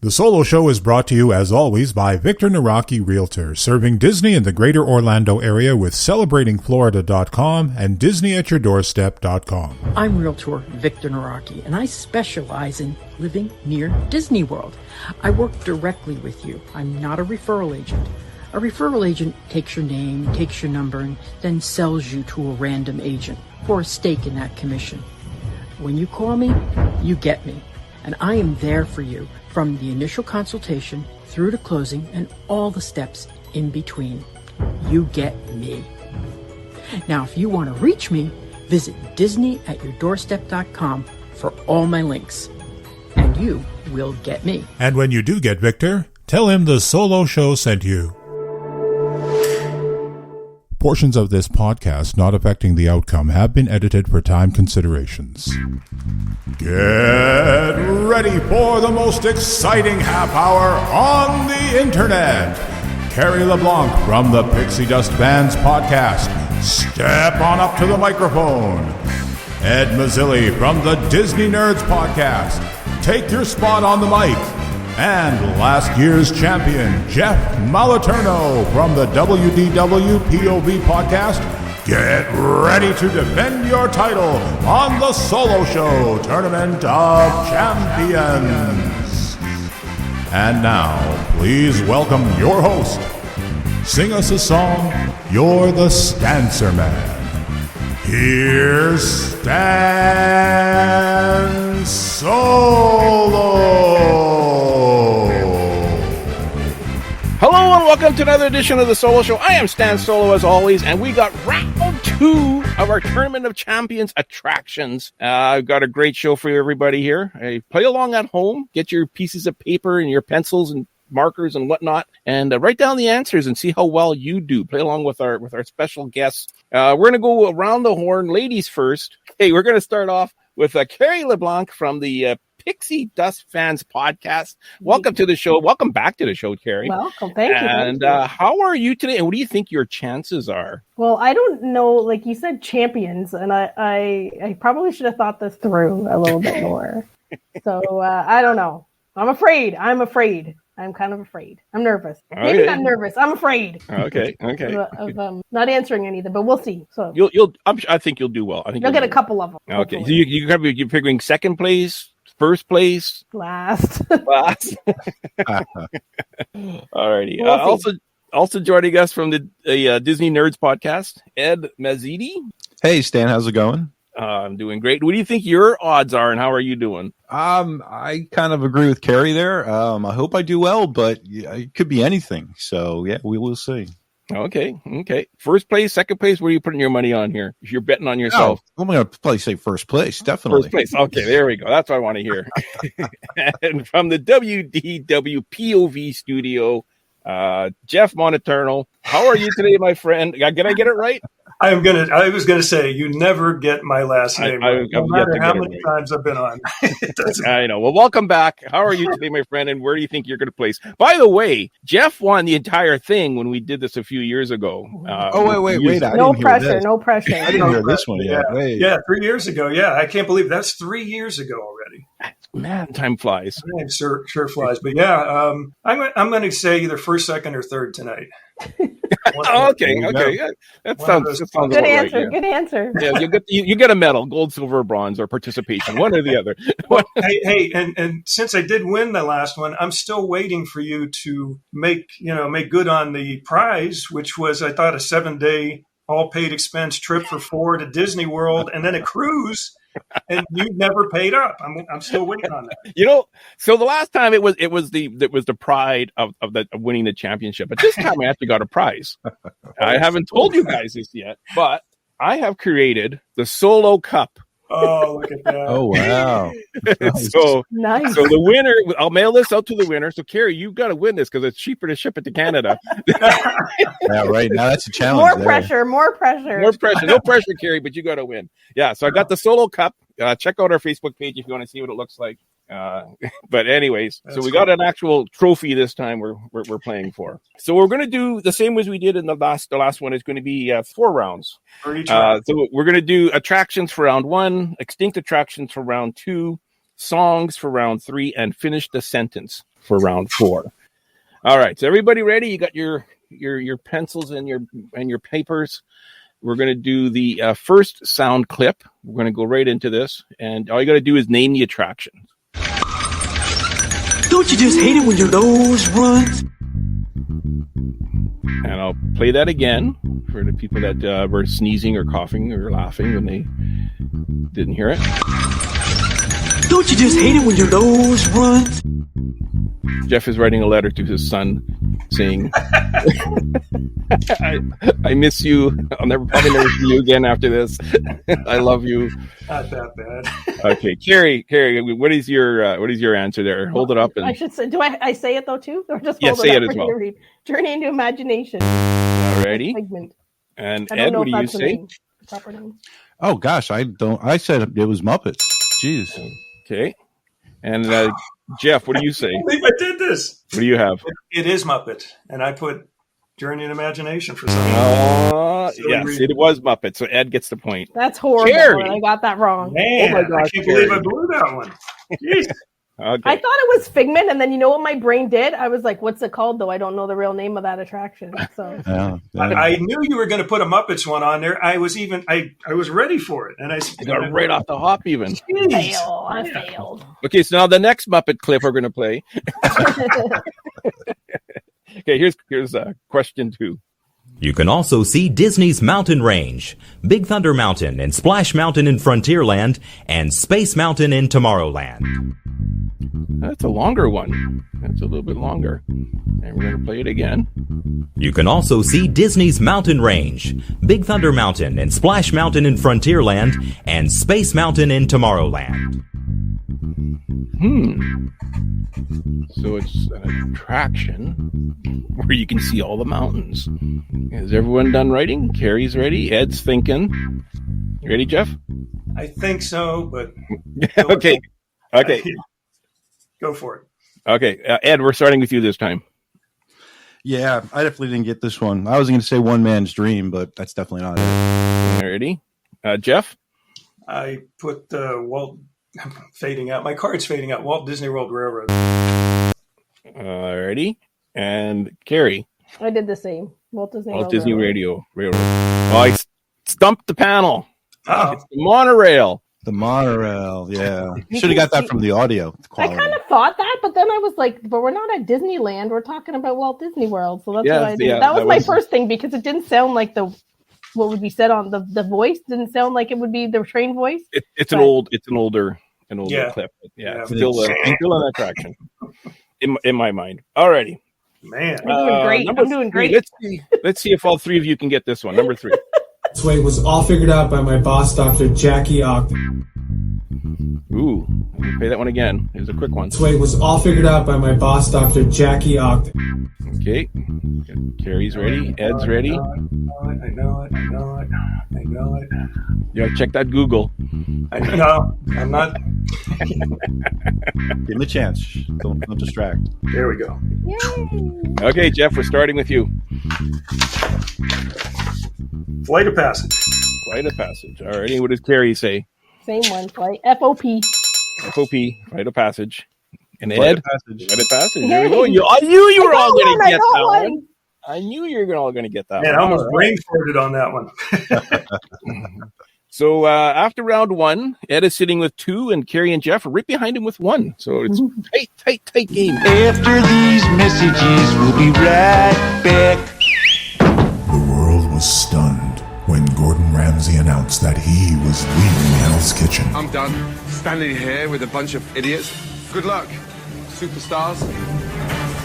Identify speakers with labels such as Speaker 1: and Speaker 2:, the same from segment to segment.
Speaker 1: The Solo Show is brought to you, as always, by Victor Naraki Realtor, serving Disney in the greater Orlando area with CelebratingFlorida.com and DisneyAtYourDoorstep.com.
Speaker 2: I'm Realtor Victor Naraki, and I specialize in living near Disney World. I work directly with you. I'm not a referral agent. A referral agent takes your name, takes your number, and then sells you to a random agent for a stake in that commission. When you call me, you get me, and I am there for you. From the initial consultation through to closing and all the steps in between. You get me. Now, if you want to reach me, visit DisneyAtYourDoorstep.com for all my links. And you will get me.
Speaker 1: And when you do get Victor, tell him the Solo Show sent you. Portions of this podcast not affecting the outcome have been edited for time considerations. Get ready for the most exciting half hour on the internet. Carrie LeBlanc from the Pixie Dust Fan's podcast. Step on up to the microphone. Ed Nazzilli from the Disney Nerds podcast. Take your spot on the mic. And last year's champion, Jeff Moliterno from the WDWPOV podcast. Get ready to defend your title on the Solo Show Tournament of Champions. And now, please welcome your host. Sing us a song, you're the Stancer Man. Here's Stan Solo.
Speaker 3: Hello and welcome to another edition of the Solo Show. I am Stan Solo as always, and we got round 2 of our Tournament of Champions attractions. I've got a great show for you, everybody here. Play along at home, get your pieces of paper and your pencils and markers and whatnot, and write down the answers and see how well you do. Play along with our special guests. We're going to go around the horn, ladies first. Hey, we're going to start off with Carrie LeBlanc from the Pixie Dust Fans podcast. Welcome to the show. Welcome back to the show, Carrie.
Speaker 4: Welcome. Thank you.
Speaker 3: And how are you today? And what do you think your chances are?
Speaker 4: Well, I don't know. Like you said, champions, and I probably should have thought this through a little bit more. So I don't know. I'm afraid. I'm kind of afraid. I'm nervous.
Speaker 3: Okay.
Speaker 4: Maybe not nervous. I'm afraid.
Speaker 3: Okay.
Speaker 4: Of not answering anything, but we'll see. So
Speaker 3: I think you'll do well. I think
Speaker 4: you'll get a couple of them.
Speaker 3: Okay. So you're figuring second place, first place,
Speaker 4: last.
Speaker 3: Alrighty.
Speaker 4: We'll
Speaker 3: Also joining us from the Disney Nerds podcast, Ed Nazzilli.
Speaker 5: Hey Stan, how's it going?
Speaker 3: I'm doing great. What do you think your odds are, and how are you doing?
Speaker 5: I kind of agree with Carrie there. I hope I do well, but it could be anything. So yeah, we will see.
Speaker 3: Okay. First place, second place. What are you putting your money on here? If you're betting on yourself,
Speaker 5: I'm going to probably say first place. Definitely
Speaker 3: first place. Okay, there we go. That's what I want to hear. And from the WDWPOV studio, Jeff Moliterno. How are you today, my friend? Did I get it right?
Speaker 6: I was gonna say you never get my last name right, no matter how many times I've been on.
Speaker 3: I know. Well, welcome back. How are you today, my friend? And where do you think you're going to place? By the way, Jeff won the entire thing when we did this a few years ago.
Speaker 5: Wait!
Speaker 4: No pressure.
Speaker 5: I didn't hear this one yet.
Speaker 6: Yeah, 3 years ago. Yeah, I can't believe that's 3 years ago already.
Speaker 3: Man, time flies.
Speaker 6: It sure flies. But yeah, I'm going to say either first, second, or third tonight.
Speaker 3: Okay. Yeah, that sounds
Speaker 4: good answer.
Speaker 3: Right,
Speaker 4: good answer.
Speaker 3: Yeah, you get a medal, gold, silver, or bronze, or participation, one or the other.
Speaker 6: Well, hey, and since I did win the last one, I'm still waiting for you to make good on the prize, which was, I thought, a 7-day all paid expense trip for 4 to Disney World, and then a cruise. And you never paid up. I'm still waiting on that.
Speaker 3: So the last time it was the pride of winning the championship, but this time I actually got a prize. I haven't told you guys this yet, but I have created the Solo Cup.
Speaker 6: Oh, look at that!
Speaker 5: Oh, wow!
Speaker 4: Nice.
Speaker 3: So the winner, I'll mail this out to the winner. So Carrie, you've got to win this because it's cheaper to ship it to Canada.
Speaker 5: Yeah, right now that's a challenge.
Speaker 4: More pressure.
Speaker 3: No pressure, Carrie, but you got to win. Yeah. So I got the Solo Cup. Check out our Facebook page if you want to see what it looks like. But anyways, so we got an actual trophy this time we're playing for. So we're going to do the same as we did in the last one. Is going to be 4 rounds.
Speaker 6: For each round.
Speaker 3: So we're going to do attractions for round 1, extinct attractions for round 2, songs for round 3, and finish the sentence for round 4. All right, so everybody ready? You got your pencils and your papers. We're going to do the first sound clip. We're going to go right into this, and all you got to do is name the attraction.
Speaker 7: Don't you just hate it when your nose runs?
Speaker 3: And I'll play that again for the people that were sneezing or coughing or laughing when they didn't hear it.
Speaker 7: Don't you just hate it when your nose runs?
Speaker 3: Jeff is writing a letter to his son saying, I miss you. I'll probably never see you again after this. I love you.
Speaker 6: Not that bad.
Speaker 3: Okay, Carrie, what is your answer there? Hold it up. And
Speaker 4: I should say. Do I say it though too, or just
Speaker 3: say it as well?
Speaker 4: Read? Journey into Imagination.
Speaker 3: Alrighty.
Speaker 4: Segment.
Speaker 3: And Ed, what do you say?
Speaker 4: Proper name.
Speaker 5: Oh gosh, I said it was Muppets. Jeez.
Speaker 3: Okay. And Jeff, what do you say?
Speaker 6: I believe I did this.
Speaker 3: What do you have?
Speaker 6: It is Muppet, and I put Journey in Imagination for some reason.
Speaker 3: Yes, it was Muppet, so Ed gets the point.
Speaker 4: That's horrible.
Speaker 3: Carrie.
Speaker 4: I got that wrong.
Speaker 6: Man,
Speaker 3: Oh my gosh,
Speaker 6: I can't believe I blew that one. Jeez.
Speaker 3: Okay.
Speaker 4: I thought it was Figment, and then you know what my brain did? I was like, "What's it called?" Though I don't know the real name of that attraction. So
Speaker 5: Yeah.
Speaker 6: I knew you were going to put a Muppets one on there. I was ready for it, and I
Speaker 3: got it right off the hop even.
Speaker 4: I failed.
Speaker 3: Okay, so now the next Muppet clip we're going to play. Okay, here's question 2.
Speaker 8: You can also see Disney's Mountain Range, Big Thunder Mountain and Splash Mountain in Frontierland, and Space Mountain in Tomorrowland.
Speaker 3: That's a longer one. That's a little bit longer. And we're going to play it again.
Speaker 8: You can also see Disney's Mountain Range, Big Thunder Mountain and Splash Mountain in Frontierland, and Space Mountain in Tomorrowland.
Speaker 3: So it's an attraction where you can see all the mountains. Is everyone done writing? Carrie's ready. Ed's thinking. You ready, Jeff?
Speaker 6: I think so, but
Speaker 3: Okay.
Speaker 6: Go for it.
Speaker 3: Okay, Ed, we're starting with you this time.
Speaker 5: Yeah, I definitely didn't get this one. I was going to say One Man's Dream, but that's definitely not it.
Speaker 3: Ready? Jeff?
Speaker 6: I put Walt fading out. My card's fading out. Walt Disney World Railroad.
Speaker 3: Ready? And Carrie?
Speaker 4: I did the same. Walt Disney
Speaker 3: Railroad. Oh, I stumped the panel.
Speaker 6: Oh.
Speaker 3: It's the monorail.
Speaker 5: The monorail, yeah. Should have got that from the audio quality.
Speaker 4: I kind of thought that, but then I was like, but we're not at Disneyland. We're talking about Walt Disney World. So that's what I did.
Speaker 3: Yeah,
Speaker 4: that was my first thing because it didn't sound like what would be said on the voice. Didn't sound like it would be the train voice.
Speaker 3: It's an older clip. Yeah, it's still an attraction in my mind. Alrighty.
Speaker 6: Man.
Speaker 4: I'm doing great.
Speaker 3: Let's see if all 3 of you can get this one. Number 3.
Speaker 9: This way was all figured out by my boss, Dr. Jackie Ogden.
Speaker 3: Ooh, let me play that one again. Here's a quick one.
Speaker 9: This way was all figured out by my boss, Dr. Jackie Ogden.
Speaker 3: Okay. Carrie's ready. Ed's ready.
Speaker 6: I know it.
Speaker 3: You gotta check that Google.
Speaker 6: No, I'm not.
Speaker 5: Give him a chance. Don't distract.
Speaker 6: There we go.
Speaker 4: Yay.
Speaker 3: Okay, Jeff, we're starting with you.
Speaker 6: Flight of Passage.
Speaker 3: Flight of Passage. Alrighty, what does Carrie say?
Speaker 4: Same one. Flight. FOP.
Speaker 3: FOP, Flight of Passage. And
Speaker 5: Flight
Speaker 3: Ed?
Speaker 5: of Passage.
Speaker 3: Flight of Passage. There we go. I knew you were all going to get that one. I knew you were all going to get that
Speaker 6: Man,
Speaker 3: one.
Speaker 6: I almost brain farted on that one.
Speaker 3: So after round 1, Ed is sitting with 2, and Carrie and Jeff are right behind him with 1. So it's tight game.
Speaker 7: After these messages, we'll be right back.
Speaker 1: The world was stunned when Gordon Ramsay announced that he was leaving Hell's Kitchen.
Speaker 10: I'm done standing here with a bunch of idiots. Good luck, superstars.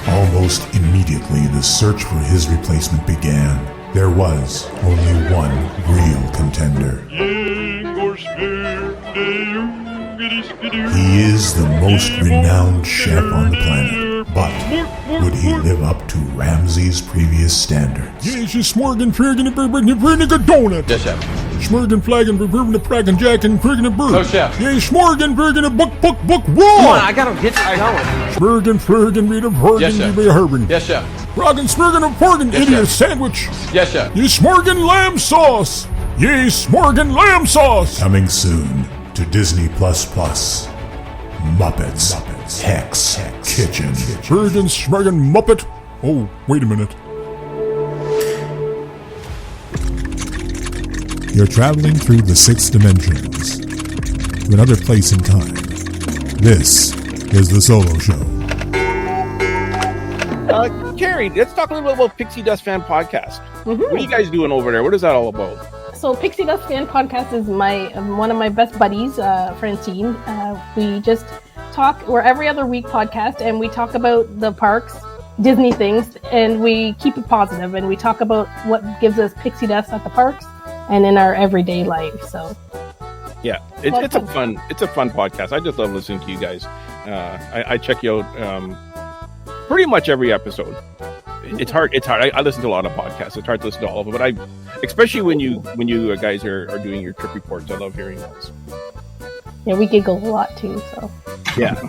Speaker 1: Almost immediately, the search for his replacement began. There was only one real contender. He is the most renowned chef on the planet, but would he live up to Ramsay's previous standards?
Speaker 11: Yes, you smorgan, friggin' and friggin' donut.
Speaker 10: Yes, chef.
Speaker 11: Smorgan, flaggin', friggin' and praggin' jack and friggin' and bird.
Speaker 10: No, chef.
Speaker 11: Yes, smorgan, friggin' and buck,
Speaker 10: Come
Speaker 11: raw.
Speaker 10: on, I gotta get I know it.
Speaker 11: Smorgan, friggin', read a friggin',
Speaker 10: Yes, chef.
Speaker 11: you be herbin'.
Speaker 10: Yes, chef.
Speaker 11: Roggin, smorgan, and porgin,
Speaker 10: Yes,
Speaker 11: idiot
Speaker 10: chef.
Speaker 11: sandwich.
Speaker 10: Yes, chef.
Speaker 11: You smorgan lamb sauce. Yes, smorgan lamb sauce.
Speaker 1: Coming soon to Disney++. Muppets. Hex Kitchen.
Speaker 11: Bergen Schmergen Muppet. Oh, wait a minute. You're traveling through the 6 dimensions to another place in time. This is The Solo Show.
Speaker 3: Carrie, let's talk a little bit about Pixie Dust Fan podcast. What are you guys doing over there? What is that all about?
Speaker 4: So Pixie Dust Fan podcast is one of my best buddies, Francine. We just talk. We're every other week podcast, and we talk about the parks, Disney things, and we keep it positive, and we talk about what gives us pixie dust at the parks and in our everyday life. So
Speaker 3: yeah, it's a fun podcast. I just love listening to you guys. I check you out pretty much every episode. It's hard. I listen to a lot of podcasts. It's hard to listen to all of them, but especially when you guys are doing your trip reports, I love hearing those.
Speaker 4: Yeah, we giggle a lot too. So
Speaker 3: yeah,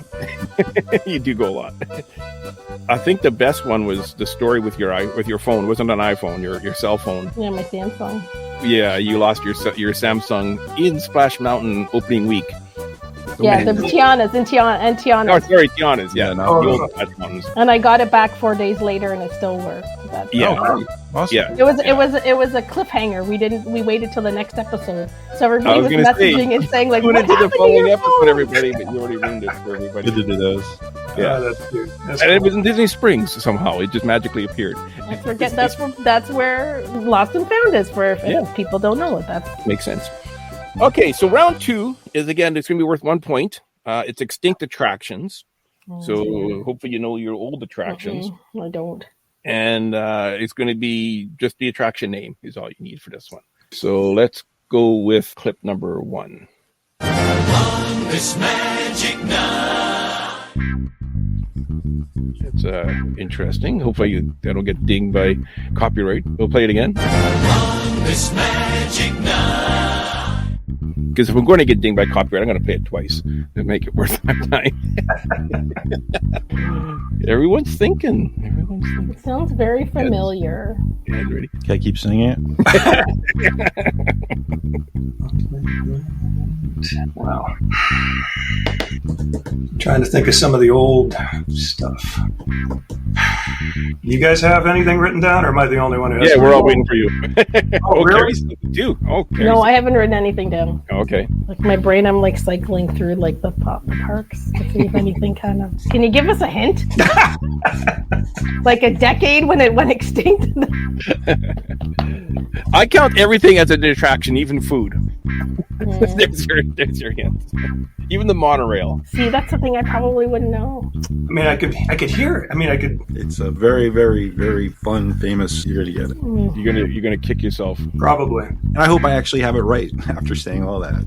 Speaker 3: you do go a lot. I think the best one was the story with your phone. It wasn't an iPhone, your cell phone.
Speaker 4: Yeah, my Samsung.
Speaker 3: Yeah, you lost your Samsung in Splash Mountain opening week.
Speaker 4: Yeah, the Tiana's. Oh,
Speaker 3: sorry, Tiana's. Yeah, the old Splash Mountains.
Speaker 4: And I got it back 4 days later, and it still worked.
Speaker 5: Awesome.
Speaker 3: Yeah.
Speaker 4: It was a cliffhanger. We waited till the next episode, so everybody was messaging and saying like,
Speaker 3: "What happened
Speaker 4: to the following
Speaker 3: episode, everybody?" But you already ruined it for everybody.
Speaker 5: Good to do those.
Speaker 3: Yeah,
Speaker 6: that's cute.
Speaker 3: And it was in Disney Springs somehow. It just magically appeared.
Speaker 4: That's where Lost and Found is. For if people don't know it, that
Speaker 3: makes sense. Okay, so round 2 is again. It's going to be worth 1 point. It's extinct attractions. So hopefully you know your old attractions.
Speaker 4: I don't.
Speaker 3: And it's going to be just the attraction name is all you need for this one. So let's go with clip number 1.
Speaker 7: On this magic night.
Speaker 3: It's interesting. Hopefully I don't get dinged by copyright. We'll play it again.
Speaker 7: On this magic night.
Speaker 3: Because if I'm going to get dinged by copyright, I'm going to play it twice to make it worth my time. Everyone's thinking.
Speaker 4: It sounds very familiar.
Speaker 3: Yeah, ready?
Speaker 5: Can I keep singing it?
Speaker 6: Wow. Trying to think of some of the old stuff. You guys have anything written down, or am I the only one who has?
Speaker 3: Yeah, we're all waiting for you.
Speaker 6: Oh, really?
Speaker 3: Do. Okay.
Speaker 4: No, I haven't written anything down.
Speaker 3: Okay.
Speaker 4: Like my brain, I'm like cycling through like the parks to see if anything kind of. Can you give us a hint? Like a decade when it went extinct.
Speaker 3: I count everything as an attraction, even food. There's your hint. Even the monorail.
Speaker 4: See, that's something I probably wouldn't know.
Speaker 6: I mean, I could hear it. I mean, I could.
Speaker 5: It's a very, very, very fun, famous. You're gonna get it.
Speaker 3: You're gonna kick yourself.
Speaker 6: Probably.
Speaker 5: And I hope I actually have it right after saying all that.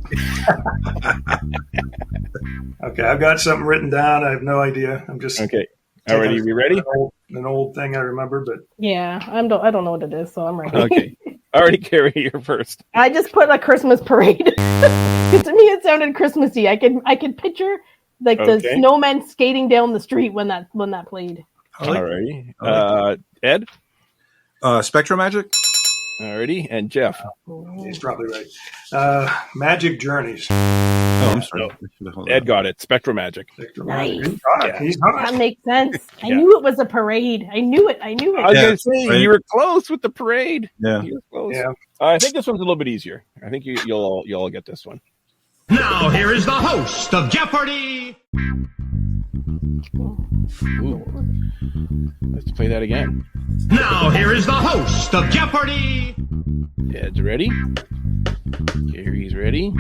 Speaker 6: Okay, I've got something written down. I have no idea. I'm just
Speaker 3: okay. Alrighty, you ready?
Speaker 6: An old thing I remember, but
Speaker 4: yeah, I don't know what it is, so I'm ready.
Speaker 3: Okay. Alrighty, Carrie, you're first.
Speaker 4: I just put a Christmas parade. Because to me, it sounded Christmassy. I could picture like the snowmen skating down the street when that played.
Speaker 3: Alrighty, Ed.
Speaker 5: Spectrum Magic.
Speaker 3: Alrighty, and Jeff.
Speaker 6: He's probably right. Magic Journeys.
Speaker 5: Oh, I'm sorry.
Speaker 3: Ed got it. Spectrum Magic.
Speaker 4: Nice.
Speaker 6: He's
Speaker 4: that makes sense. I knew it was a parade. I knew it.
Speaker 3: I was going to say, you were close with the parade.
Speaker 5: Yeah.
Speaker 3: You were close.
Speaker 6: Yeah.
Speaker 3: I think this one's a little bit easier. I think you'll all get this one.
Speaker 12: Now, here is the host of Jeopardy!
Speaker 3: Ooh. Let's play that again.
Speaker 12: Now, here is the host of Jeopardy!
Speaker 3: Ed's ready. Gary's ready.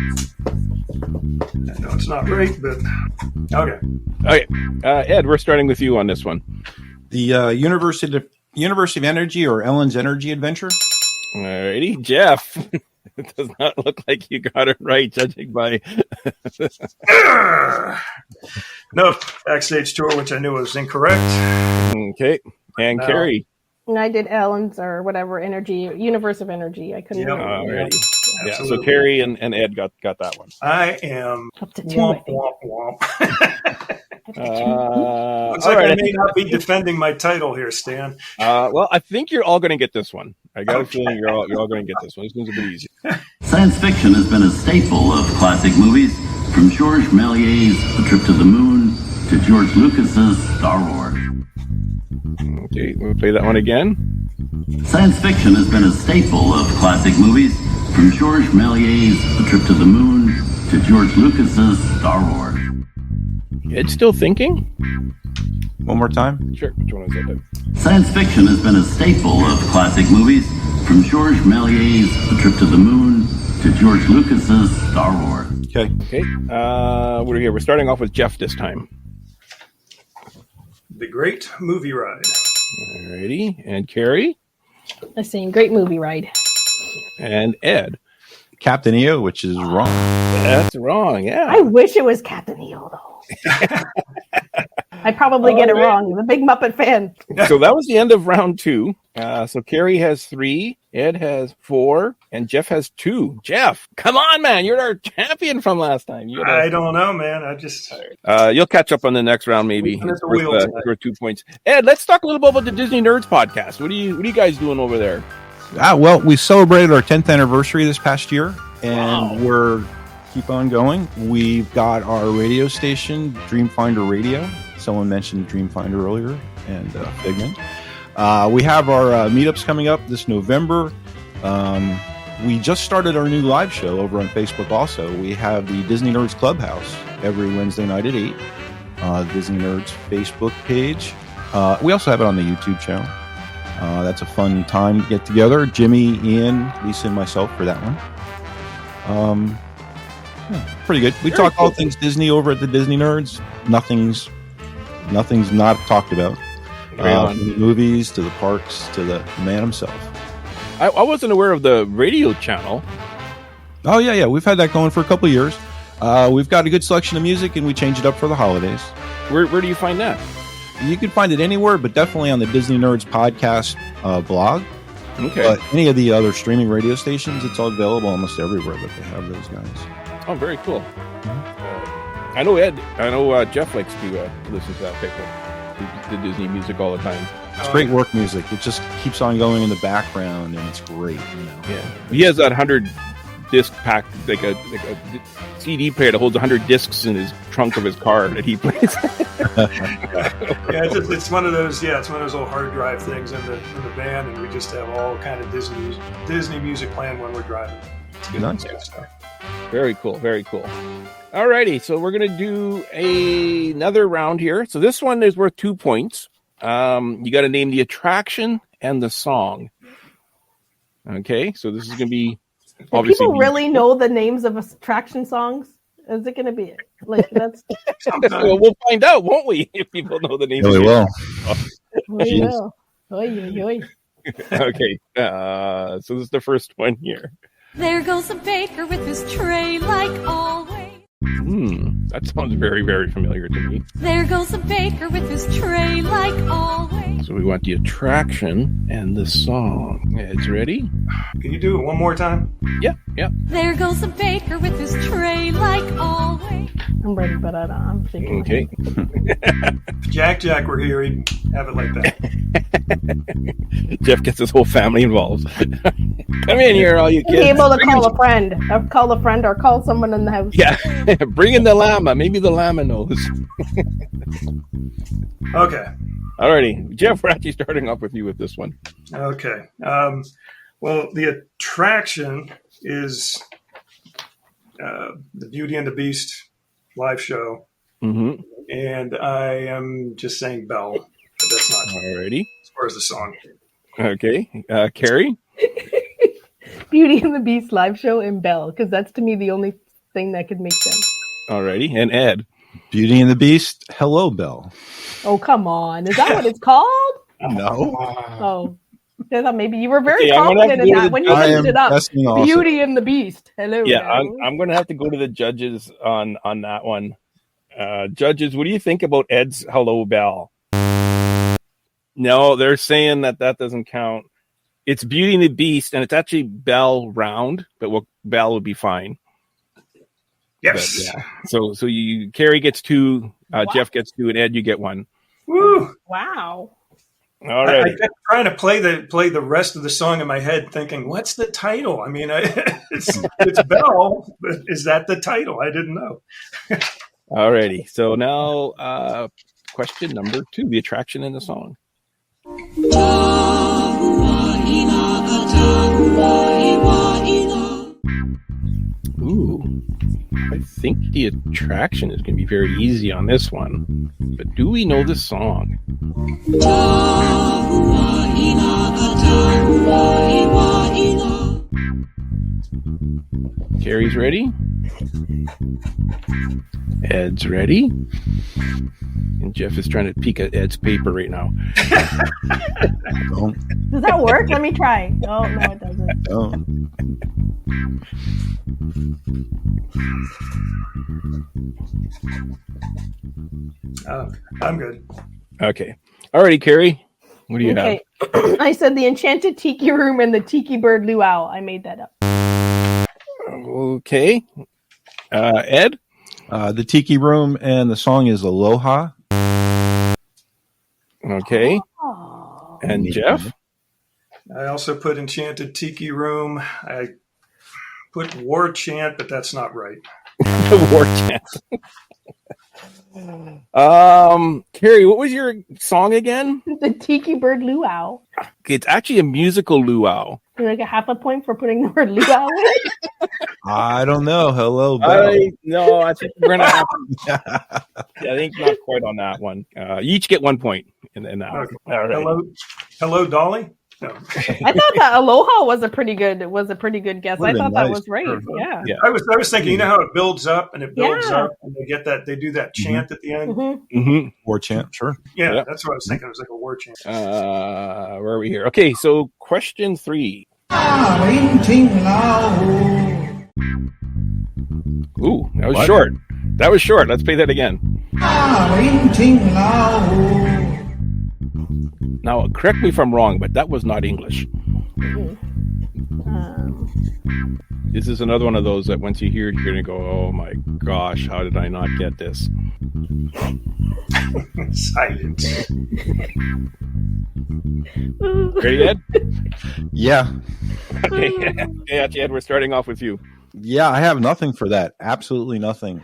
Speaker 6: I know it's not right, but okay.
Speaker 3: Okay, Ed, we're starting with you on this one.
Speaker 5: The University of Energy or Ellen's Energy Adventure.
Speaker 3: Alrighty, Jeff. It does not look like you got it right, judging by.
Speaker 6: No, Backstage Tour, which I knew was incorrect.
Speaker 3: Okay, and Carrie.
Speaker 4: And I did Ellen's or whatever energy, Universe of Energy. I couldn't remember.
Speaker 3: Alrighty. Yeah, so Carrie and Ed got that one.
Speaker 6: I am
Speaker 4: up to 2.
Speaker 6: Womp, womp, womp. Looks like I may not be defending my title here, Stan.
Speaker 3: Well, I think you're all going to get this one. I got a feeling you're all going to get this one. This one's a bit easy.
Speaker 13: Science fiction has been a staple of classic movies, from Georges Méliès's The Trip to the Moon to George Lucas's Star Wars.
Speaker 3: Okay, we'll play that one again.
Speaker 13: Science fiction has been a staple of classic movies, from Georges Méliès's The Trip to the Moon to George Lucas's Star Wars.
Speaker 3: Ed's still thinking?
Speaker 5: One more time?
Speaker 3: Sure. Which one is that?
Speaker 13: Science fiction has been a staple of classic movies, from Georges Méliès's The Trip to the Moon to George Lucas's Star Wars.
Speaker 5: Okay.
Speaker 3: Okay. We're here. We're starting off with Jeff this time.
Speaker 6: The Great Movie Ride.
Speaker 3: Alrighty. And Carrie?
Speaker 4: I'm saying great movie ride.
Speaker 3: And Ed?
Speaker 5: Captain EO, which is wrong.
Speaker 3: That's wrong, yeah.
Speaker 4: I wish it was Captain EO, though. I probably get it wrong. I'm a big Muppet fan.
Speaker 3: So that was the end of round 2. So Carrie has 3, Ed has 4, and Jeff has 2. Jeff, come on, man. You're our champion from last time.
Speaker 6: I don't know, man. I just...
Speaker 3: you'll catch up on the next round, maybe. Worth 2 points. Ed, let's talk a little bit about the Disney Nerds podcast. What are you guys doing over there?
Speaker 5: Well, we celebrated our 10th anniversary this past year, and we're keep on going. We've got our radio station, Dreamfinder Radio. Someone mentioned Dreamfinder earlier, and Figment. We have our meetups coming up this November. We just started our new live show over on Facebook also. We have the Disney Nerds Clubhouse every Wednesday night at 8. Disney Nerds Facebook page. We also have it on the YouTube channel. That's a fun time to get together. Jimmy, Ian, Lisa, and myself for that one. Pretty good. We talk all things Disney over at the Disney Nerds. Nothing's not talked about. From the movies to the parks to the man himself.
Speaker 3: I wasn't aware of the radio channel.
Speaker 5: Oh, yeah. We've had that going for a couple of years. We've got a good selection of music, and we change it up for the holidays.
Speaker 3: Where do you find that?
Speaker 5: You can find it anywhere, but definitely on the Disney Nerds podcast blog.
Speaker 3: Okay.
Speaker 5: But any of the other streaming radio stations, it's all available almost everywhere that they have those guys.
Speaker 3: Oh, very cool. I know Jeff likes to listen to that pick the Disney music all the time.
Speaker 5: It's great work music. It just keeps on going in the background, and it's great.
Speaker 3: Yeah, he has that 100 disc pack, like a CD player that holds 100 discs in his trunk of his car that he plays.
Speaker 6: It's one of those. Yeah, it's one of those little hard drive things in the van, and we just have all kind of Disney music playing when we're driving. It's good.
Speaker 5: Nice.
Speaker 6: Stuff.
Speaker 3: Very cool. Very cool. Alrighty, so we're gonna do another round here. So this one is worth 2 points. You got to name the attraction and the song. Okay, so this is gonna be.
Speaker 4: Do people really know the names of attraction songs? Is it going to be like that's?
Speaker 3: Well, we'll find out, won't we? If people know the names.
Speaker 5: We will.
Speaker 4: We will. Oy.
Speaker 3: Okay, so this is the first one here.
Speaker 14: There goes a baker with his tray like always.
Speaker 3: That sounds very, very familiar to me.
Speaker 14: There goes a baker with his tray like always.
Speaker 3: So we want the attraction and the song. Ed's ready?
Speaker 6: Can you do it one more time?
Speaker 3: Yeah.
Speaker 14: There goes a baker with his tray like always.
Speaker 4: I'm ready, but I'm thinking.
Speaker 3: Okay.
Speaker 6: If Jack were here, he'd have it like that.
Speaker 3: Jeff gets his whole family involved. Come in here, all you kids.
Speaker 4: Be able to call a friend. Call a friend or call someone in the house.
Speaker 3: Yeah. Bring in the llama. Maybe the llama knows.
Speaker 6: Okay.
Speaker 3: Alrighty. Jeff, we're actually starting off with you with this one.
Speaker 6: Okay. Well, the attraction is the Beauty and the Beast live show.
Speaker 3: Mm-hmm.
Speaker 6: And I am just saying Belle. But that's not
Speaker 3: alrighty
Speaker 6: as far as the song.
Speaker 3: Okay. Carrie?
Speaker 4: Beauty and the Beast live show in Belle, because that's to me the only thing that could make sense.
Speaker 3: Alrighty. And Ed?
Speaker 5: Beauty and the Beast, Hello, Belle.
Speaker 4: Oh, come on. Is that what it's called?
Speaker 5: No.
Speaker 4: Oh. I thought maybe you were very confident in that when you looked it up. Beauty and the Beast. Hello.
Speaker 3: Yeah, I'm going to have to go to the judges on that one. Judges, what do you think about Ed's Hello, Belle? No, they're saying that doesn't count. It's Beauty and the Beast, and it's actually Belle Round, but Belle would be fine.
Speaker 6: Yes.
Speaker 3: But, yeah. So Carrie gets 2, Jeff gets 2, and Ed, you get 1.
Speaker 6: Woo!
Speaker 4: Wow.
Speaker 3: All right.
Speaker 6: I kept trying to play the rest of the song in my head, thinking, "What's the title?" I mean, it's Belle, but is that the title? I didn't know.
Speaker 3: Alrighty. So now, question number 2, the attraction in the song. Ooh, I think the attraction is going to be very easy on this one. But do we know the song? Carrie's ready? Ed's ready? And Jeff is trying to peek at Ed's paper right now.
Speaker 4: Does that work? Let me try. Oh, no, it doesn't.
Speaker 5: Don't.
Speaker 6: I'm good.
Speaker 3: Okay. Alrighty, Carrie. What do you have?
Speaker 4: I said the Enchanted Tiki Room and the Tiki Bird Luau. I made that up.
Speaker 3: Okay. Ed?
Speaker 5: The Tiki Room, and the song is Aloha.
Speaker 3: Okay. And Jeff?
Speaker 6: I also put Enchanted Tiki Room. I put War Chant, but that's not right.
Speaker 3: War Chant. Carrie, what was your song again?
Speaker 4: The Tiki Bird Luau.
Speaker 3: It's actually a musical luau.
Speaker 4: Like a half a point for putting the word luau in?
Speaker 5: I don't know. Hello, Bell.
Speaker 3: No, I think we're gonna have to. I think not quite on that one. You each get 1 point in that.
Speaker 6: Okay.
Speaker 3: All right.
Speaker 6: Hello, Dolly. No.
Speaker 4: I thought that Aloha was a pretty good guess. I thought that was right. Yeah.
Speaker 6: I was thinking, you know how it builds up and it builds up, and they do that chant at the end.
Speaker 3: Mm-hmm.
Speaker 5: War chant, sure.
Speaker 6: Yeah, that's what I was thinking. It was like a war chant.
Speaker 3: Where are we here? Okay, so question 3. Ooh, that was short. That was short. Let's play that again. Now, correct me if I'm wrong, but that was not English. This is another one of those that once you hear it, you're going to go, oh my gosh, how did I not get this?
Speaker 6: Silence.
Speaker 3: Ready, Ed?
Speaker 5: Yeah.
Speaker 3: Okay, Ed, we're starting off with you.
Speaker 5: Yeah, I have nothing for that. Absolutely nothing.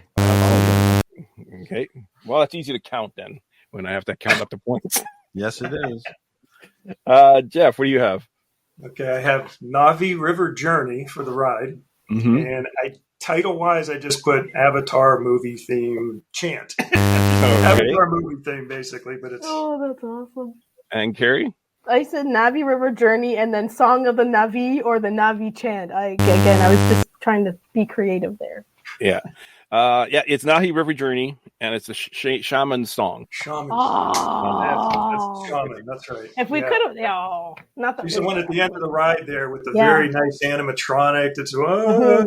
Speaker 3: Okay. Well, it's easy to count then when I have to count up the points.
Speaker 5: Yes, it is.
Speaker 3: Jeff, what do you have?
Speaker 6: Okay, I have Navi River Journey for the ride.
Speaker 3: Mm-hmm.
Speaker 6: And title-wise, I just put Avatar movie theme chant. Avatar movie theme, basically, but it's...
Speaker 4: Oh, that's awesome.
Speaker 3: And Carrie?
Speaker 4: I said Navi River Journey and then Song of the Navi or the Navi chant. I was just trying to be creative there.
Speaker 3: Yeah. It's Nahi River Journey, and it's a shaman song.
Speaker 6: Shaman.
Speaker 4: Oh.
Speaker 6: That's shaman. That's right.
Speaker 4: If we could have, not that.
Speaker 6: There's the one at the end of the ride there with the very nice animatronic that's doing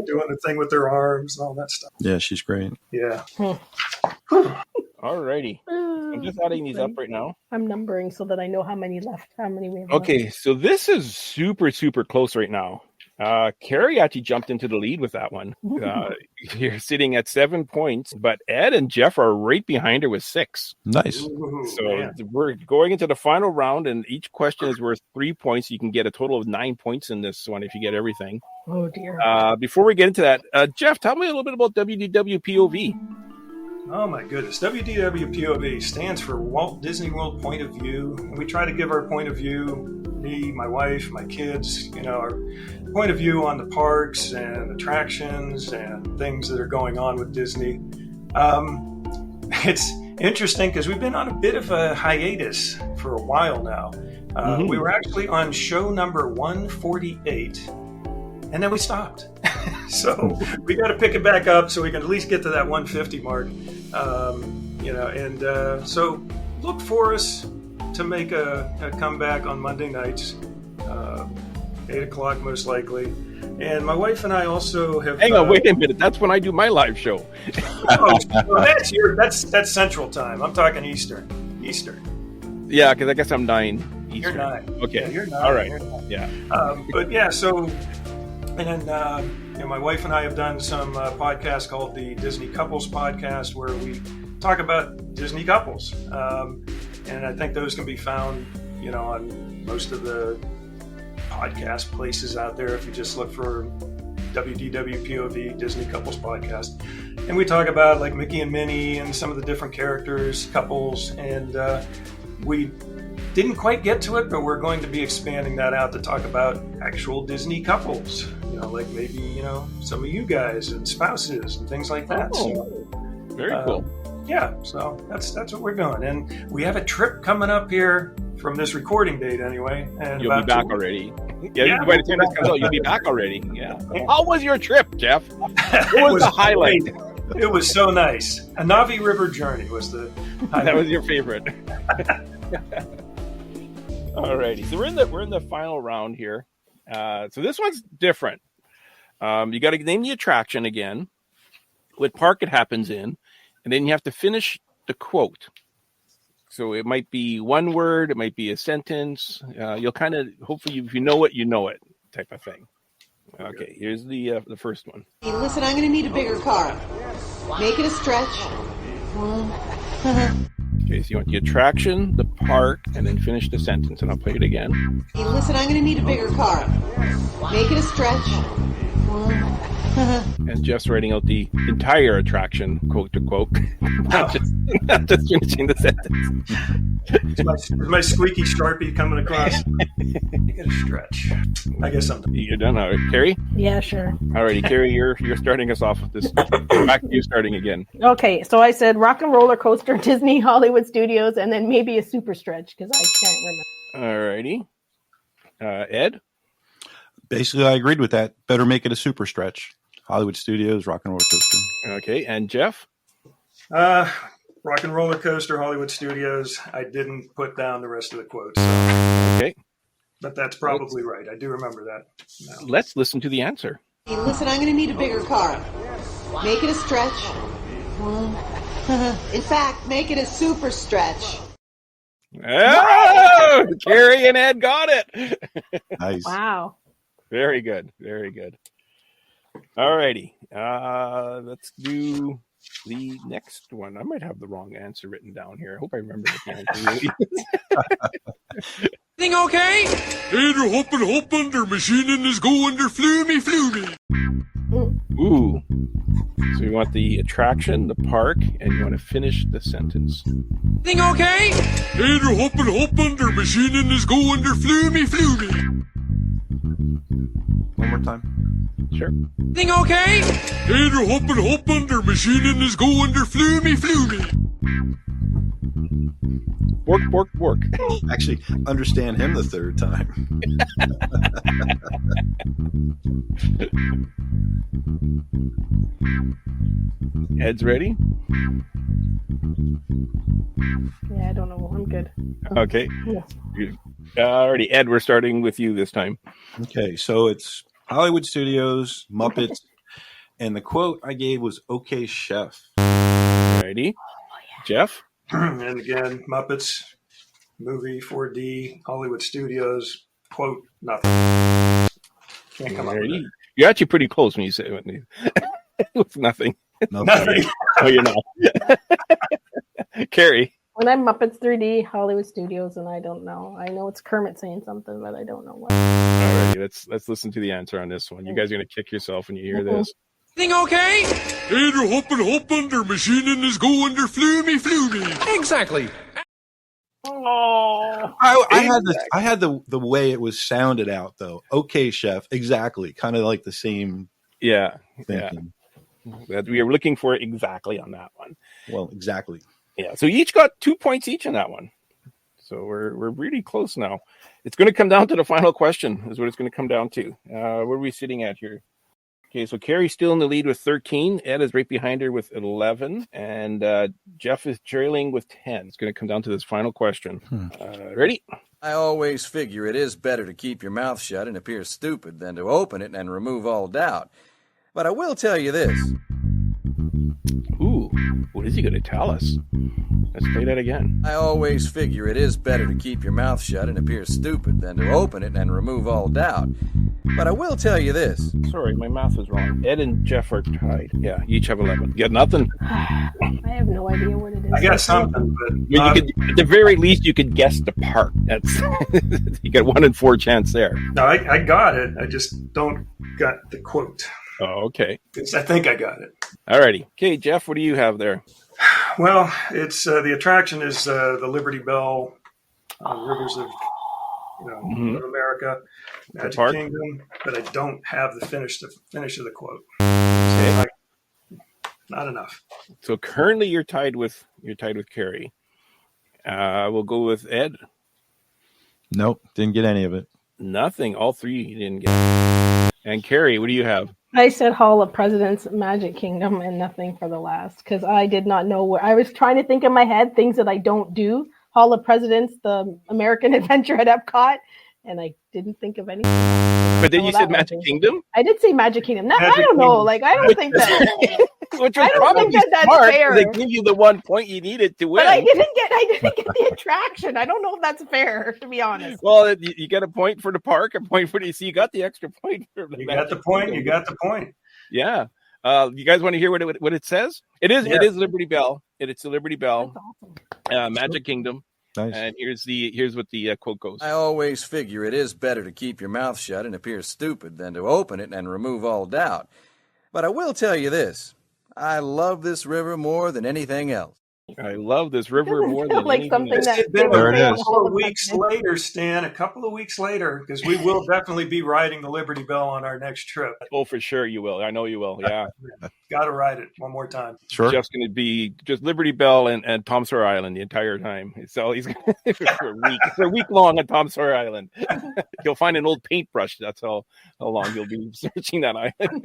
Speaker 6: the thing with their arms and all that stuff.
Speaker 5: Yeah, she's great.
Speaker 6: Yeah.
Speaker 3: All righty. I'm just adding these up right now.
Speaker 4: I'm numbering so that I know how many left, how many we have.
Speaker 3: Okay, so this is super, super close right now. Carrie actually jumped into the lead with that one. You're sitting at 7 points, but Ed and Jeff are right behind her with 6.
Speaker 5: Nice.
Speaker 3: So we're going into the final round, and each question is worth 3 points. You can get a total of 9 points in this one if you get everything.
Speaker 4: Oh, dear.
Speaker 3: Before we get into that, Jeff, tell me a little bit about WDWPOV.
Speaker 6: Oh my goodness. WDWPOV stands for Walt Disney World Point of View. And we try to give our point of view, me, my wife, my kids, our point of view on the parks and attractions and things that are going on with Disney. It's interesting because we've been on a bit of a hiatus for a while now. We were actually on show number 148 and then we stopped. So we got to pick it back up so we can at least get to that 150 mark. So look for us to make a comeback on Monday nights, 8 o'clock most likely. And my wife and I also have...
Speaker 3: Hang on, wait a minute. That's when I do my live show.
Speaker 6: That's Central Time. I'm talking Eastern.
Speaker 3: Yeah, because I guess I'm 9 Eastern.
Speaker 6: You're 9.
Speaker 3: Okay.
Speaker 6: Yeah, you're 9.
Speaker 3: All right.
Speaker 6: You're 9.
Speaker 3: Yeah.
Speaker 6: So... And then my wife and I have done some podcasts called the Disney Couples Podcast, where we talk about Disney couples. And I think those can be found, on most of the podcast places out there. If you just look for WDWPOV, Disney Couples Podcast. And we talk about like Mickey and Minnie and some of the different characters, couples, and we didn't quite get to it, but we're going to be expanding that out to talk about actual Disney couples. Like maybe, some of you guys and spouses and things like that.
Speaker 3: Oh, very cool.
Speaker 6: Yeah, so that's what we're doing. And we have a trip coming up here from this recording date anyway. And
Speaker 3: you'll be back already. Yeah, by the time this comes out, you'll be back already. Yeah. How was your trip, Jeff? What was the highlight?
Speaker 6: It was so nice. A Navi River journey was the highlight.
Speaker 3: That was your favorite. Alrighty, so we're in the final round here. So this one's different. You got to name the attraction again, what park it happens in, and then you have to finish the quote. So it might be one word, it might be a sentence. You'll kind of, hopefully, if you know it type of thing. Okay, here's the first one.
Speaker 15: Hey, listen, I'm going to need a bigger car. Make it a stretch.
Speaker 3: Okay, so you want the attraction, the park, and then finish the sentence, and I'll play it again.
Speaker 15: Hey, listen, I'm going to need a bigger car. Make it a stretch.
Speaker 3: And Jeff's writing out the entire attraction, quote to quote, not just finishing the sentence.
Speaker 6: It's my squeaky Sharpie coming across. Get a stretch. I guess I'm done.
Speaker 3: You're done, all right, Carrie?
Speaker 4: Yeah, sure.
Speaker 3: Alrighty, Carrie, you're starting us off with this. Back to you starting again.
Speaker 4: Okay, so I said Rock and Roller Coaster, Disney, Hollywood Studios, and then maybe a super stretch because I can't
Speaker 3: remember. Alrighty. Ed?
Speaker 5: Basically, I agreed with that. Better make it a super stretch. Hollywood Studios, Rock and Roller Coaster.
Speaker 3: Okay, and Jeff?
Speaker 6: Rock and Roller Coaster, Hollywood Studios. I didn't put down the rest of the quotes. So.
Speaker 3: Okay.
Speaker 6: But that's probably right. I do remember that now.
Speaker 3: Let's listen to the answer.
Speaker 15: Hey, listen, I'm going to need a bigger car. Make it a stretch. In fact, make it a super stretch.
Speaker 3: Oh, Carrie and Ed got it.
Speaker 5: Nice.
Speaker 4: Wow.
Speaker 3: Very good. Very good. All righty. Let's do the next one. I might have the wrong answer written down here. I hope I remember the answer.
Speaker 16: Thing okay? Hey, they're hopping, their machining is going, they're flumy.
Speaker 3: Ooh. So you want the attraction, the park, and you want to finish the sentence.
Speaker 16: Thing okay? Hey, they're hopping, their machining is going, they're flumy.
Speaker 5: One more time.
Speaker 3: Sure.
Speaker 16: Thing okay? Hey, they're hopping, their machining is going, they're flumy.
Speaker 3: Work.
Speaker 5: Actually, understand him the third time.
Speaker 3: Ed's ready?
Speaker 4: Yeah, I don't know. I'm good.
Speaker 3: Okay. Alrighty, Ed, we're starting with you this time.
Speaker 5: Okay, so it's Hollywood Studios, Muppets, and the quote I gave was "Okay, Chef."
Speaker 3: Alrighty. Jeff?
Speaker 6: And again, Muppets, movie, 4D, Hollywood Studios, quote, nothing. Can't come up with it.
Speaker 3: You're actually pretty close when you say it was nothing.
Speaker 6: Nothing.
Speaker 3: Oh, you're not. Carrie?
Speaker 4: When I'm Muppets 3D, Hollywood Studios, and I don't know. I know it's Kermit saying something, but I don't know what.
Speaker 3: All right, let's listen to the answer on this one. You guys are going to kick yourself when you hear this.
Speaker 16: Thing okay? Hey, they're hopping, their machining is going, they're flumy. Exactly.
Speaker 4: Oh,
Speaker 5: I had the way it was sounded out though. Okay, Chef, exactly, kind of like the same.
Speaker 3: Yeah,
Speaker 5: thinking.
Speaker 3: That we are looking for exactly on that one.
Speaker 5: Well, exactly.
Speaker 3: Yeah, so you each got 2 points each on that one. So we're really close now. It's going to come down to the final question. Is what it's going to come down to. What are we sitting at here? Okay, so Carrie's still in the lead with 13. Ed is right behind her with 11. And Jeff is trailing with 10. It's going to come down to this final question. Ready?
Speaker 17: I always figure it is better to keep your mouth shut and appear stupid than to open it and remove all doubt. But I will tell you this.
Speaker 3: Ooh, what is he going to tell us? Let's play that again.
Speaker 17: I always figure it is better to keep your mouth shut and appear stupid than to open it and remove all doubt. But I will tell you this.
Speaker 3: Sorry, my math is wrong. Ed and Jeff are tied. Yeah, each have 11. You got nothing?
Speaker 4: I have no idea what it is.
Speaker 6: I got something, but
Speaker 3: You could, at the very least, you could guess the part. That's you got 1 in 4 chance there.
Speaker 6: no, I got it. I just don't got the quote.
Speaker 3: Oh, okay.
Speaker 6: I think I got it.
Speaker 3: Alrighty. Okay, Jeff, what do you have there?
Speaker 6: Well, it's the attraction is the Liberty Bell, Rivers of of America, Magic
Speaker 3: park?
Speaker 6: Kingdom, but I don't have the finish of the quote.
Speaker 3: Okay.
Speaker 6: Not enough.
Speaker 3: So currently you're tied with Carrie. We'll go with Ed.
Speaker 5: Nope, didn't get any of it.
Speaker 3: Nothing. All three you didn't get. And Carrie, what do you have?
Speaker 4: I said Hall of Presidents, Magic Kingdom, and nothing for the last because I did not know where. I was trying to think in my head things that I don't do. Hall of Presidents, the American Adventure at Epcot, and I didn't think of anything.
Speaker 3: But then you said Magic Kingdom?
Speaker 4: I did say Magic Kingdom. No,
Speaker 6: Magic
Speaker 4: I don't know.
Speaker 6: Kingdom.
Speaker 4: Like I don't think that.
Speaker 3: Which
Speaker 4: I
Speaker 3: was
Speaker 4: don't
Speaker 3: probably
Speaker 4: think that's
Speaker 3: smart.
Speaker 4: fair.
Speaker 3: They give you the 1 point you needed to win.
Speaker 4: But I didn't get the attraction. I don't know if that's fair, to be honest.
Speaker 3: Well, you get a point for the park, a point for the. So you got the extra point. For the
Speaker 6: You got the point. You got the point.
Speaker 3: Yeah. You guys want to hear what it says? It is.
Speaker 6: Yeah.
Speaker 3: It is Liberty Bell. It's the Liberty Bell.
Speaker 4: Awesome.
Speaker 3: Magic Kingdom.
Speaker 5: Nice.
Speaker 3: And here's what the quote goes.
Speaker 17: I always figure it is better to keep your mouth shut and appear stupid than to open it and remove all doubt. But I will tell you this. I love this river more than anything else.
Speaker 3: I love this river more than
Speaker 4: like
Speaker 3: anything
Speaker 4: something
Speaker 3: else.
Speaker 4: that
Speaker 6: It's been
Speaker 5: There it
Speaker 6: a
Speaker 5: is.
Speaker 6: couple of weeks later, Stan. A couple of weeks later, because we will definitely be riding the Liberty Bell on our next trip.
Speaker 3: Oh, for sure you will. I know you will. Yeah.
Speaker 6: Got to ride it one more time.
Speaker 5: Sure.
Speaker 3: Jeff's going to be just Liberty Bell and Tom Sawyer Island the entire time. So he's going to for a week long on Tom Sawyer Island. He'll find an old paintbrush. That's how long he'll be searching that island.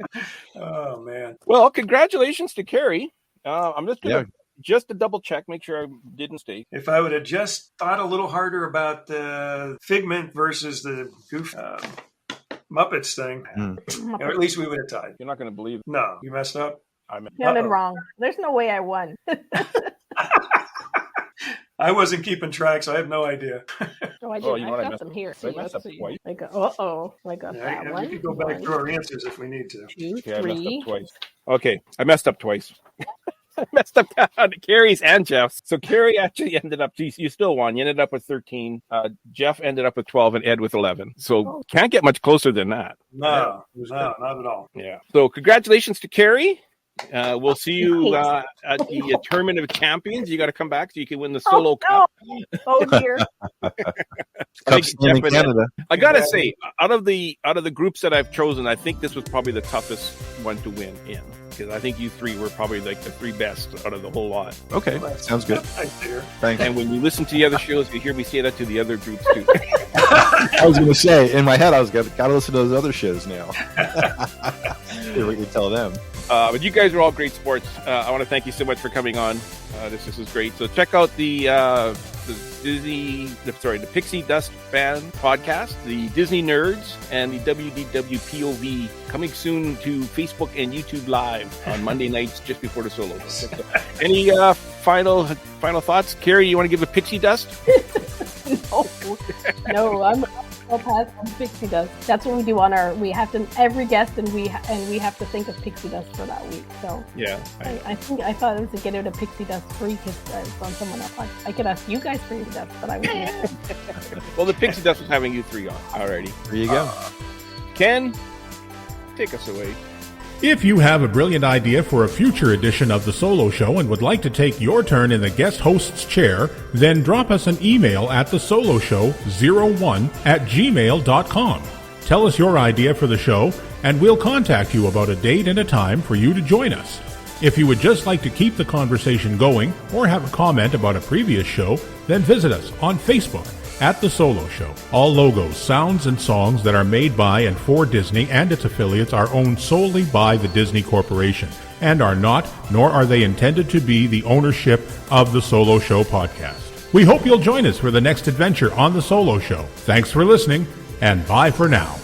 Speaker 6: Oh man!
Speaker 3: Well, congratulations to Carrie. I'm just going to
Speaker 5: Yeah.
Speaker 3: just to double check, make sure I didn't mistake.
Speaker 6: If I would have just thought a little harder about the Figment versus the Goof Muppets thing, or at least we would have tied.
Speaker 3: You're not going to believe it.
Speaker 6: No, you messed up.
Speaker 4: Counted wrong. There's no way I won.
Speaker 6: I wasn't keeping track, so I have no idea.
Speaker 4: No, I
Speaker 3: Oh,
Speaker 4: didn't.
Speaker 3: you know what, I
Speaker 4: I've got
Speaker 3: messed
Speaker 4: them
Speaker 3: up.
Speaker 4: here.
Speaker 3: I messed up twice.
Speaker 4: Like that
Speaker 6: Yeah,
Speaker 4: one.
Speaker 6: we could go back through our answers if we need to.
Speaker 4: 2,
Speaker 3: Okay, I messed
Speaker 4: 3.
Speaker 3: up twice. Okay, I messed up twice. I messed up on Carrie's and Jeff's. So Carrie actually ended up, you still won. You ended up with 13. Jeff ended up with 12 and Ed with 11. So can't get much closer than that.
Speaker 6: No, not at all.
Speaker 3: Yeah. So congratulations to Carrie. We'll see you at the Tournament of Champions. You got to come back so you can win the solo cup.
Speaker 4: Oh dear.
Speaker 5: Cup's in Canada.
Speaker 3: I gotta say, out of the groups that I've chosen, I think this was probably the toughest one to win in, because I think you three were probably like the three best out of the whole lot.
Speaker 5: Okay, sounds good. Thanks.
Speaker 3: And when you listen to the other shows, you hear me say that to the other groups too.
Speaker 5: I was going to say, in my head, I was got to listen to those other shows now. See what you tell them.
Speaker 3: But you guys are all great sports. I want to thank you so much for coming on. This is great. So check out the Pixie Dust Fan podcast, the Disney Nerds, and the WDWPOV coming soon to Facebook and YouTube Live on Monday nights just before the solo. Any final thoughts? Carrie, you want to give a Pixie Dust?
Speaker 4: No, I'll pass on Pixie Dust. That's what we do we have to, every guest, and we have to think of Pixie Dust for that week. So
Speaker 3: yeah,
Speaker 4: I thought it was to get out of Pixie Dust free because it's on someone else. I could ask you guys for Pixie Dust, but I wouldn't.
Speaker 3: Well, the Pixie Dust was having you three on. Alrighty.
Speaker 5: There you go.
Speaker 3: Ken, take us away.
Speaker 1: If you have a brilliant idea for a future edition of The Solo Show and would like to take your turn in the guest host's chair, then drop us an email at thesoloshow01@gmail.com. Tell us your idea for the show, and we'll contact you about a date and a time for you to join us. If you would just like to keep the conversation going or have a comment about a previous show, then visit us on Facebook at The Solo Show. All logos, sounds, and songs that are made by and for Disney and its affiliates are owned solely by the Disney Corporation and are not, nor are they intended to be, the ownership of The Solo Show podcast. We hope you'll join us for the next adventure on The Solo Show. Thanks for listening, and bye for now.